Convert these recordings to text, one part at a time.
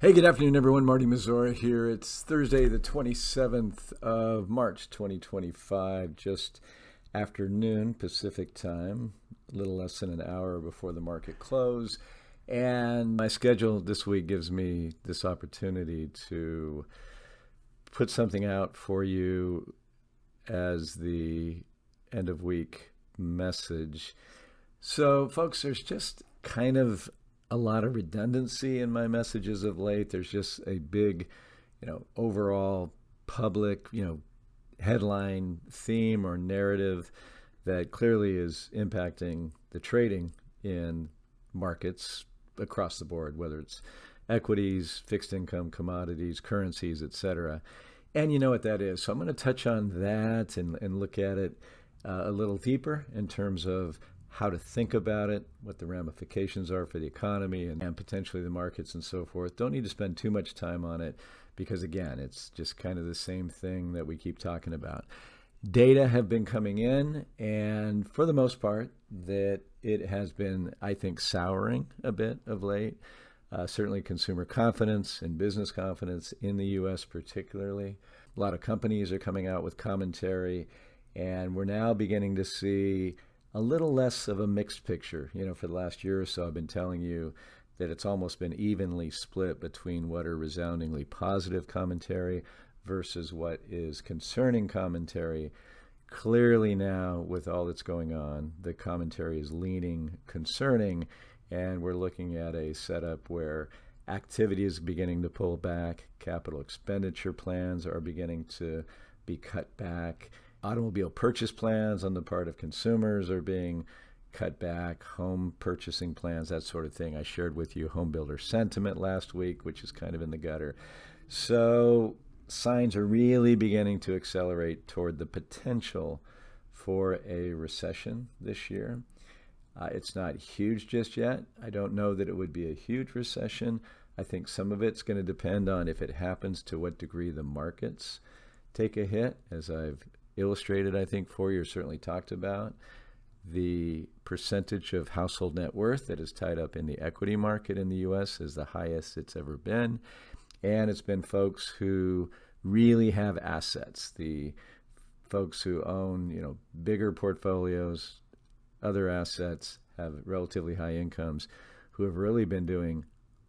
Hey, good afternoon, everyone. Marty Mazzora here. It's Thursday, the 27th of March, 2025, just afternoon Pacific time, a little less than an hour before the market close. And my schedule this week gives me this opportunity to put something out for you as the end of week message. So, folks, there's just kind of a lot of redundancy in my messages of late. There's just a big, overall public, headline theme or narrative that clearly is impacting the trading in markets across the board, whether it's equities, fixed income, commodities, currencies, etc. And you know what that is. So I'm going to touch on that and look at it a little deeper in terms of how to think about it, what the ramifications are for the economy and potentially the markets and so forth. Don't need to spend too much time on it because, again, it's just kind of the same thing that we keep talking about. Data have been coming in, and for the most part, that it has been, I think, souring a bit of late. Certainly consumer confidence and business confidence in the U.S. particularly. A lot of companies are coming out with commentary, and we're now beginning to see a little less of a mixed picture. For the last year or so, I've been telling you that it's almost been evenly split between what are resoundingly positive commentary versus what is concerning commentary. Clearly now, with all that's going on, the commentary is leaning concerning, and we're looking at a setup where activity is beginning to pull back, capital expenditure plans are beginning to be cut back, automobile purchase plans on the part of consumers are being cut back, home purchasing plans, that sort of thing. I shared with you home builder sentiment last week, which is kind of in the gutter. So signs are really beginning to accelerate toward the potential for a recession this year. It's not huge just yet. I don't know that it would be a huge recession. I think some of it's going to depend on if it happens, to what degree the markets take a hit, as I've illustrated, I think, for you, or certainly talked about. The percentage of household net worth that is tied up in the equity market in the U.S. is the highest it's ever been. And it's been folks who really have assets, the folks who own, bigger portfolios, other assets, have relatively high incomes, who have really been doing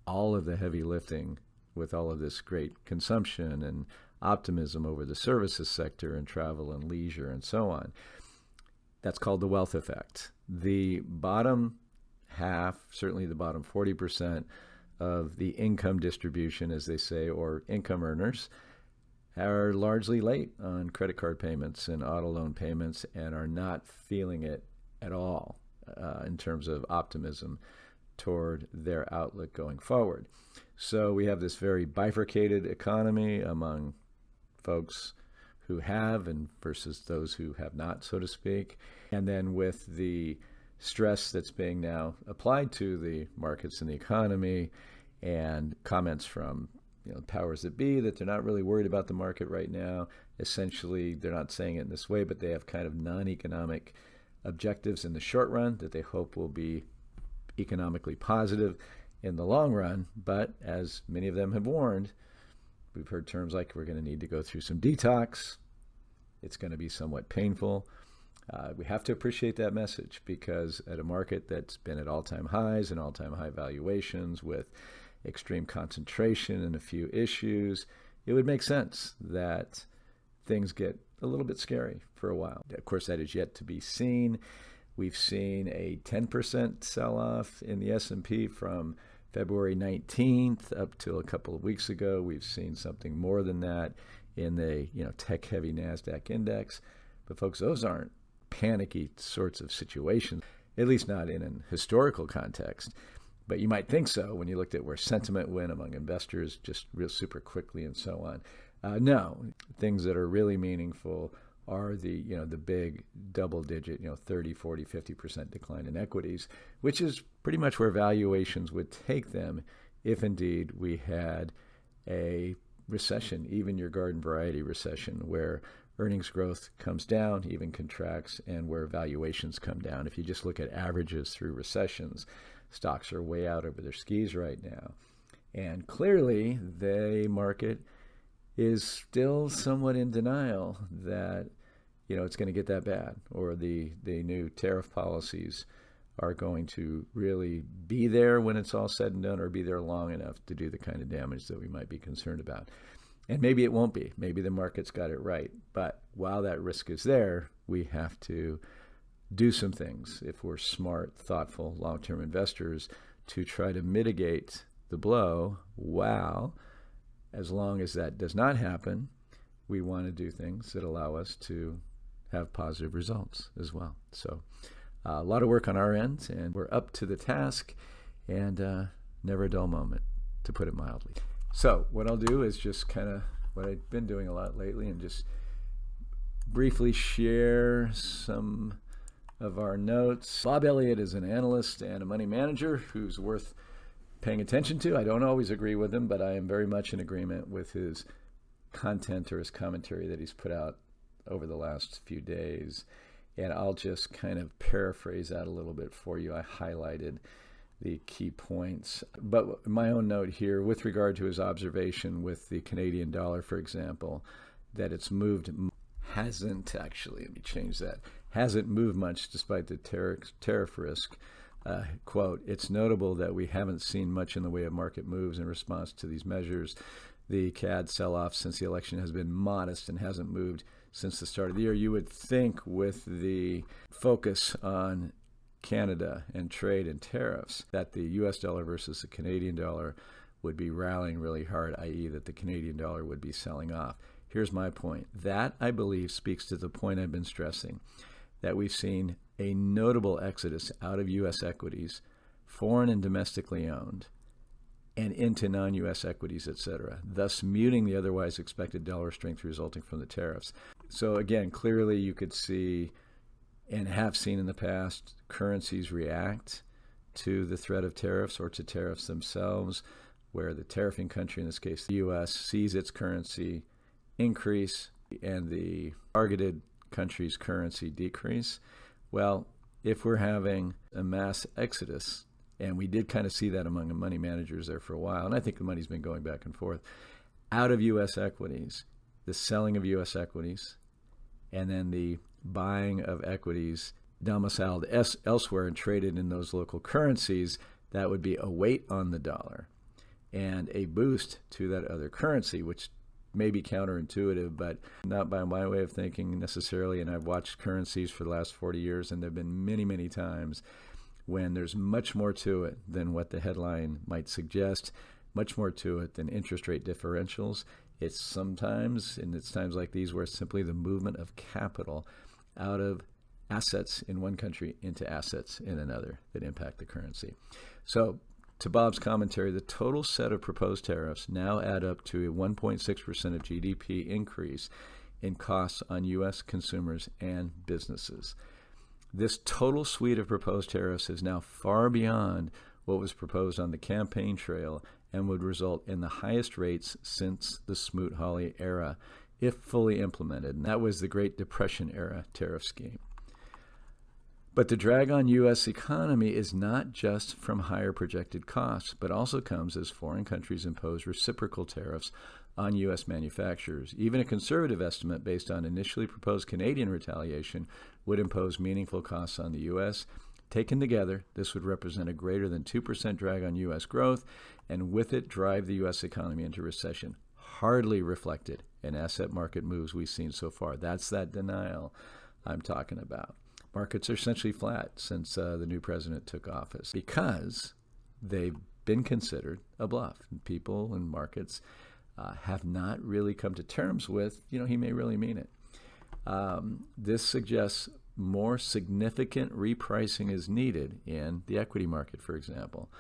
all of the heavy lifting with all of this great consumption and optimism over the services sector and travel and leisure and so on. That's called the wealth effect. The bottom half, certainly the bottom 40% of the income distribution, as they say, or income earners, are largely late on credit card payments and auto loan payments and are not feeling it at all in terms of optimism toward their outlook going forward. So we have this very bifurcated economy among folks who have and versus those who have not, so to speak. And then with the stress that's being now applied to the markets and the economy, and comments from powers that be that they're not really worried about the market right now. Essentially, they're not saying it in this way, but they have kind of non-economic objectives in the short run that they hope will be economically positive in the long run. But as many of them have warned, we've heard terms like we're going to need to go through some detox. It's going to be somewhat painful. We have to appreciate that message, because at a market that's been at all-time highs and all-time high valuations with extreme concentration and a few issues, it would make sense that things get a little bit scary for a while. Of course, that is yet to be seen. We've seen a 10% sell-off in the S&P from February 19th up till a couple of weeks ago. We've seen something more than that in the tech-heavy NASDAQ index. But folks, those aren't panicky sorts of situations, at least not in an historical context. But you might think so when you looked at where sentiment went among investors just real super quickly and so on. No, things that are really meaningful are the big double-digit 30, 40, 50% decline in equities, which is pretty much where valuations would take them if indeed we had a recession, even your garden variety recession, where earnings growth comes down, even contracts, and where valuations come down. If you just look at averages through recessions, stocks are way out over their skis right now. And clearly, the market is still somewhat in denial that it's going to get that bad, or the new tariff policies are going to really be there when it's all said and done, or be there long enough to do the kind of damage that we might be concerned about. And maybe it won't be. Maybe the market's got it right. But while that risk is there, we have to do some things if we're smart, thoughtful, long-term investors to try to mitigate the blow. While, as long as that does not happen, we want to do things that allow us to have positive results as well. So a lot of work on our end, and we're up to the task, and never a dull moment, to put it mildly. So what I'll do is just kind of what I've been doing a lot lately, and just briefly share some of our notes. Bob Elliott is an analyst and a money manager who's worth paying attention to. I don't always agree with him, but I am very much in agreement with his content or his commentary that he's put out over the last few days. And I'll just kind of paraphrase that a little bit for you. I highlighted the key points. But my own note here, with regard to his observation with the Canadian dollar, for example, that it's moved, hasn't actually, let me change that, hasn't moved much despite the tariff risk. Quote, "It's notable that we haven't seen much in the way of market moves in response to these measures. The CAD sell-off since the election has been modest and hasn't moved since the start of the year." You would think with the focus on Canada and trade and tariffs that the US dollar versus the Canadian dollar would be rallying really hard, i.e. that the Canadian dollar would be selling off. Here's my point. That, I believe, speaks to the point I've been stressing, that we've seen a notable exodus out of U.S. equities, foreign and domestically owned, and into non-U.S. equities, etc., thus muting the otherwise expected dollar strength resulting from the tariffs. So again, clearly you could see, and have seen in the past, currencies react to the threat of tariffs or to tariffs themselves, where the tariffing country, in this case the U.S., sees its currency increase and the targeted country's currency decrease. Well, if we're having a mass exodus, and we did kind of see that among the money managers there for a while, and I think the money's been going back and forth, out of U.S. equities, the selling of U.S. equities, and then the buying of equities domiciled elsewhere and traded in those local currencies, that would be a weight on the dollar and a boost to that other currency, which may be counterintuitive, but not by my way of thinking necessarily. And I've watched currencies for the last 40 years, and there have been many, many times when there's much more to it than what the headline might suggest, much more to it than interest rate differentials. It's sometimes, and it's times like these, where it's simply the movement of capital out of assets in one country into assets in another that impact the currency. So, to Bob's commentary, the total set of proposed tariffs now add up to a 1.6% of GDP increase in costs on U.S. consumers and businesses. This total suite of proposed tariffs is now far beyond what was proposed on the campaign trail and would result in the highest rates since the Smoot-Hawley era, if fully implemented. And that was the Great Depression era tariff scheme. But the drag on U.S. economy is not just from higher projected costs, but also comes as foreign countries impose reciprocal tariffs on U.S. manufacturers. Even a conservative estimate based on initially proposed Canadian retaliation would impose meaningful costs on the U.S. Taken together, this would represent a greater than 2% drag on U.S. growth, and with it drive the U.S. economy into recession, hardly reflected in asset market moves we've seen so far. That's that denial I'm talking about. Markets are essentially flat since the new president took office because they've been considered a bluff. People and markets have not really come to terms with, he may really mean it. This suggests more significant repricing is needed in the equity market, for example,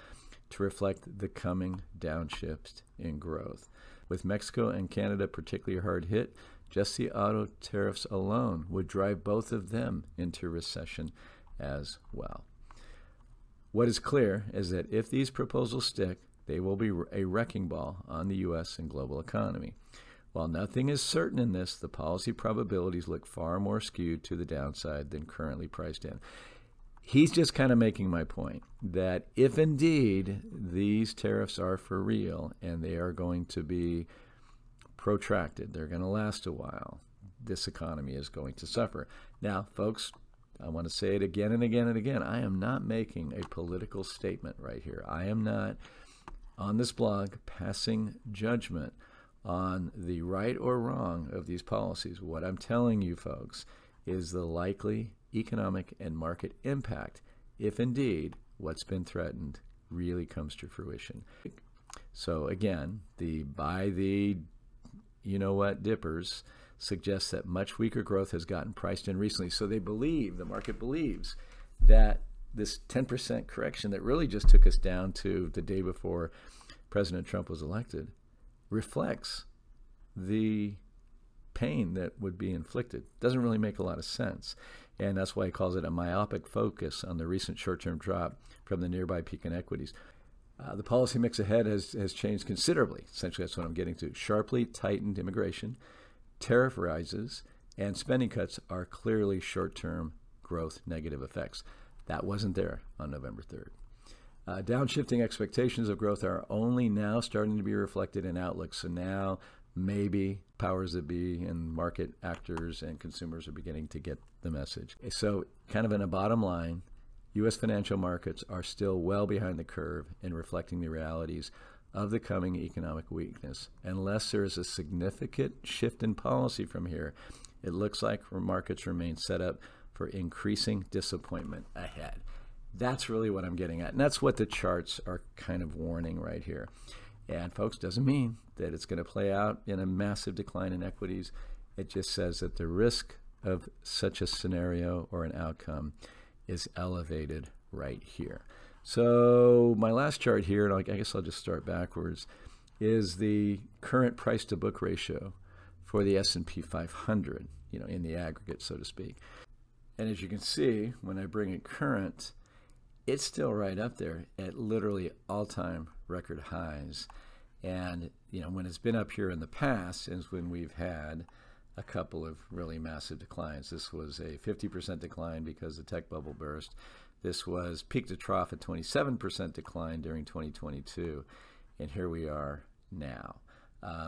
to reflect the coming downshift in growth. With Mexico and Canada particularly hard hit, just the auto tariffs alone would drive both of them into recession as well. What is clear is that if these proposals stick, they will be a wrecking ball on the U.S. and global economy. While nothing is certain in this, the policy probabilities look far more skewed to the downside than currently priced in. He's just kind of making my point that if indeed these tariffs are for real and they are going to be protracted, they're going to last a while, this economy is going to suffer. Now, folks, I want to say it again and again and again. I am not making a political statement right here. I am not on this blog passing judgment on the right or wrong of these policies. What I'm telling you folks is the likely economic and market impact if indeed what's been threatened really comes to fruition. So again, the buy the you-know-what dippers suggests that much weaker growth has gotten priced in recently. So they believe, the market believes, that this 10% correction that really just took us down to the day before President Trump was elected reflects the pain that would be inflicted. Doesn't really make a lot of sense. And that's why he calls it a myopic focus on the recent short-term drop from the nearby peak in equities. The policy mix ahead has changed considerably. Essentially, that's what I'm getting to. Sharply tightened immigration, tariff rises, and spending cuts are clearly short-term growth negative effects. That wasn't there on November 3rd. Downshifting expectations of growth are only now starting to be reflected in outlooks. So now maybe powers that be and market actors and consumers are beginning to get the message. So kind of in a bottom line, U.S. financial markets are still well behind the curve in reflecting the realities of the coming economic weakness. Unless there is a significant shift in policy from here, it looks like markets remain set up for increasing disappointment ahead. That's really what I'm getting at. And that's what the charts are kind of warning right here. And folks, doesn't mean that it's going to play out in a massive decline in equities. It just says that the risk of such a scenario or an outcome is elevated right here. So my last chart here, and I guess I'll just start backwards, is the current price to book ratio for the S&P 500, in the aggregate, so to speak. And as you can see, when I bring it current, it's still right up there at literally all-time record highs. And, when it's been up here in the past is when we've had a couple of really massive declines. This was a 50% decline because the tech bubble burst. This was peak to trough at 27% decline during 2022. And here we are now.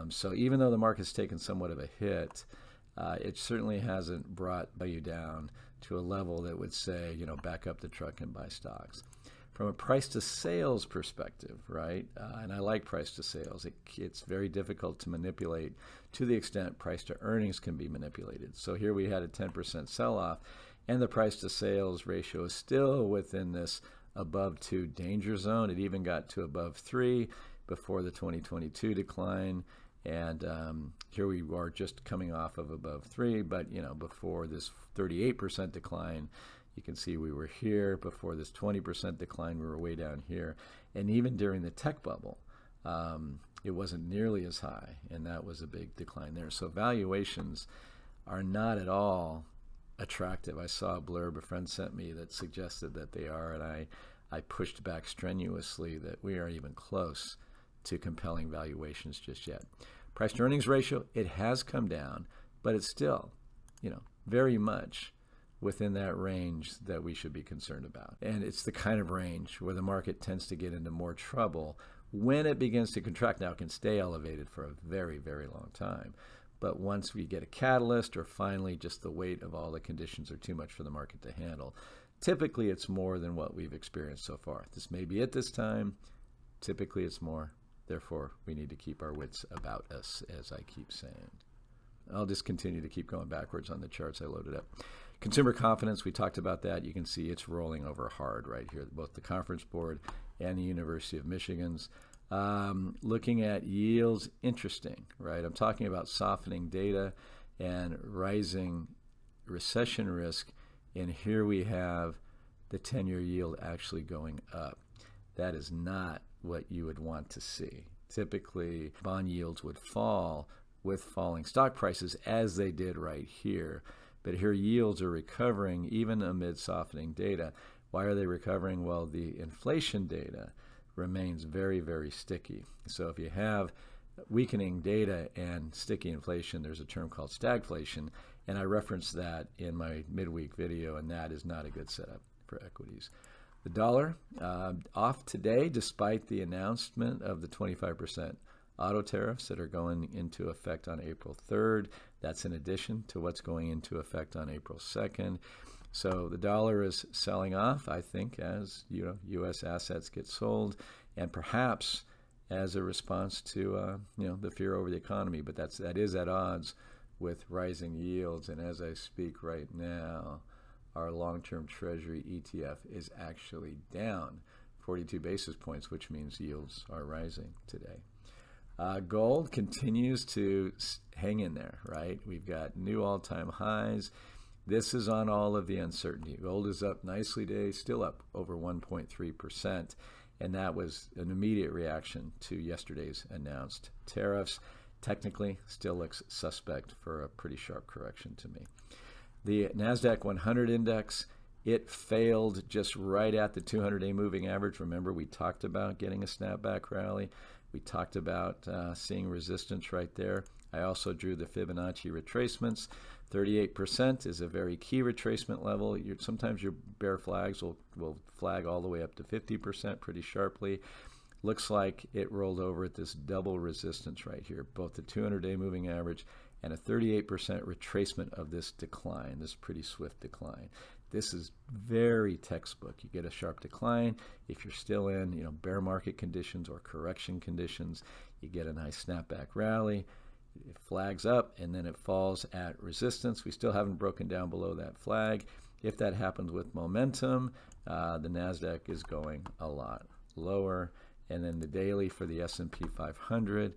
So even though the market's taken somewhat of a hit, it certainly hasn't brought value down to a level that would say, back up the truck and buy stocks. From a price to sales perspective, right? And I like price to sales. It's very difficult to manipulate to the extent price to earnings can be manipulated. So here we had a 10% sell-off, and the price to sales ratio is still within this above 2 danger zone. It even got to above 3 before the 2022 decline. And here we are just coming off of above 3, but before this 38% decline, you can see we were here. Before this 20% decline, we were way down here. And even during the tech bubble, it wasn't nearly as high, and that was a big decline there. So valuations are not at all attractive. I saw a blurb a friend sent me that suggested that they are, and I pushed back strenuously that we aren't even close to compelling valuations just yet. Price to earnings ratio, it has come down, but it's still, very much within that range that we should be concerned about. And it's the kind of range where the market tends to get into more trouble when it begins to contract. Now, it can stay elevated for a very, very long time. But once we get a catalyst, or finally just the weight of all the conditions are too much for the market to handle, typically it's more than what we've experienced so far. This may be it this time. Typically it's more. Therefore, we need to keep our wits about us, as I keep saying. I'll just continue to keep going backwards on the charts I loaded up. Consumer confidence, we talked about that. You can see it's rolling over hard right here, both the Conference Board and the University of Michigan's. Looking at yields, interesting, right? I'm talking about softening data and rising recession risk, and here we have the 10-year yield actually going up. That is not what you would want to see. Typically, bond yields would fall with falling stock prices, as they did right here. But here yields are recovering even amid softening data. Why are they recovering? Well, the inflation data remains very, very sticky. So if you have weakening data and sticky inflation, there's a term called stagflation, and I referenced that in my midweek video, and that is not a good setup for equities. The dollar off today despite the announcement of the 25% auto tariffs that are going into effect on April 3rd. That's in addition to what's going into effect on April 2nd. So the dollar is selling off, I think, as U.S. assets get sold, and perhaps as a response to the fear over the economy. But that is at odds with rising yields. And as I speak right now, our long-term treasury ETF is actually down 42 basis points, which means yields are rising today. Gold continues to hang in there, right? We've got new all-time highs. This is on all of the uncertainty. Gold is up nicely today, still up over 1.3%, and that was an immediate reaction to yesterday's announced tariffs. Technically, still looks suspect for a pretty sharp correction to me. The NASDAQ 100 index, it failed just right at the 200-day moving average. Remember, we talked about getting a snapback rally. We talked about seeing resistance right there. I also drew the Fibonacci retracements. 38% is a very key retracement level. Sometimes your bear flags will flag all the way up to 50% pretty sharply. Looks like it rolled over at this double resistance right here, both the 200-day moving average and a 38% retracement of this decline, this pretty swift decline. This is very textbook. You get a sharp decline. If you're still in bear market conditions or correction conditions, you get a nice snapback rally. It flags up and then it falls at resistance. We still haven't broken down below that flag. If that happens with momentum, the NASDAQ is going a lot lower. And then the daily for the S&P 500,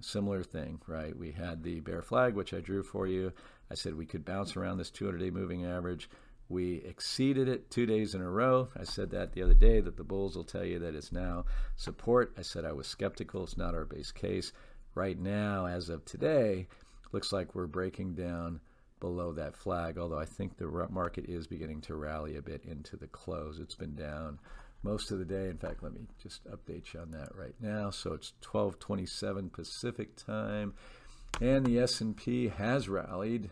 similar thing, right? We had the bear flag, which I drew for you. I said we could bounce around this 200-day moving average. We exceeded it 2 days in a row. I said that the other day, that the bulls will tell you that it's now support. I said I was skeptical. It's not our base case. Right now, as of today, looks like we're breaking down below that flag, although I think the market is beginning to rally a bit into the close. It's been down most of the day. In fact, let me just update you on that right now. So it's 12:27 Pacific time, and the S&P has rallied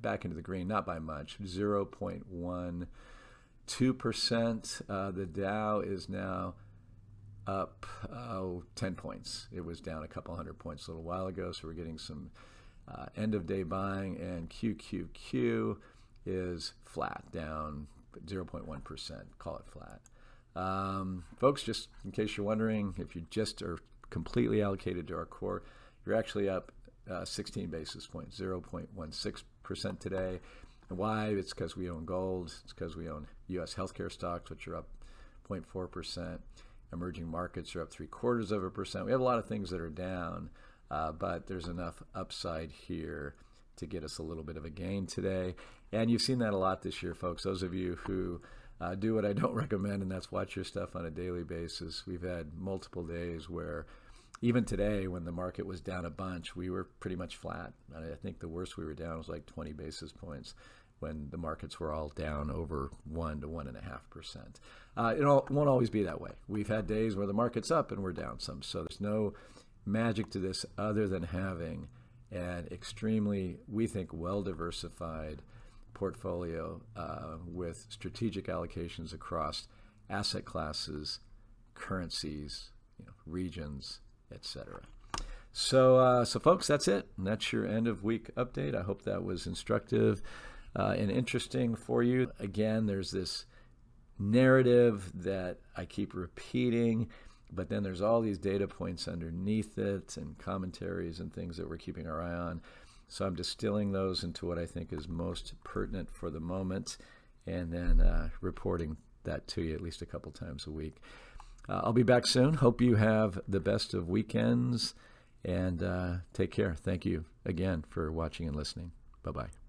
back into the green, not by much, 0.12%. The Dow is now up 10 points. It was down a couple hundred points a little while ago, so we're getting some end-of-day buying, and QQQ is flat, down 0.1%. Call it flat. Folks, just in case you're wondering, if you just are completely allocated to our core, you're actually up 16 basis points, 0.16% today. And why? It's because we own gold. It's because we own U.S. healthcare stocks, which are up 0.4%. Emerging markets are up 0.75%. We have a lot of things that are down, but there's enough upside here to get us a little bit of a gain today. And you've seen that a lot this year, folks. Those of you who do what I don't recommend, and that's watch your stuff on a daily basis. We've had multiple days where even today, when the market was down a bunch, we were pretty much flat. I think the worst we were down was like 20 basis points when the markets were all down over 1 to 1.5%. It won't always be that way. We've had days where the market's up and we're down some. So there's no magic to this other than having an extremely, we think, well-diversified portfolio with strategic allocations across asset classes, currencies, regions, etc. So folks, that's it. And that's your end of week update. I hope that was instructive and interesting for you. Again, there's this narrative that I keep repeating, but then there's all these data points underneath it and commentaries and things that we're keeping our eye on. So I'm distilling those into what I think is most pertinent for the moment, and then reporting that to you at least a couple times a week. I'll be back soon. Hope you have the best of weekends, and take care. Thank you again for watching and listening. Bye-bye.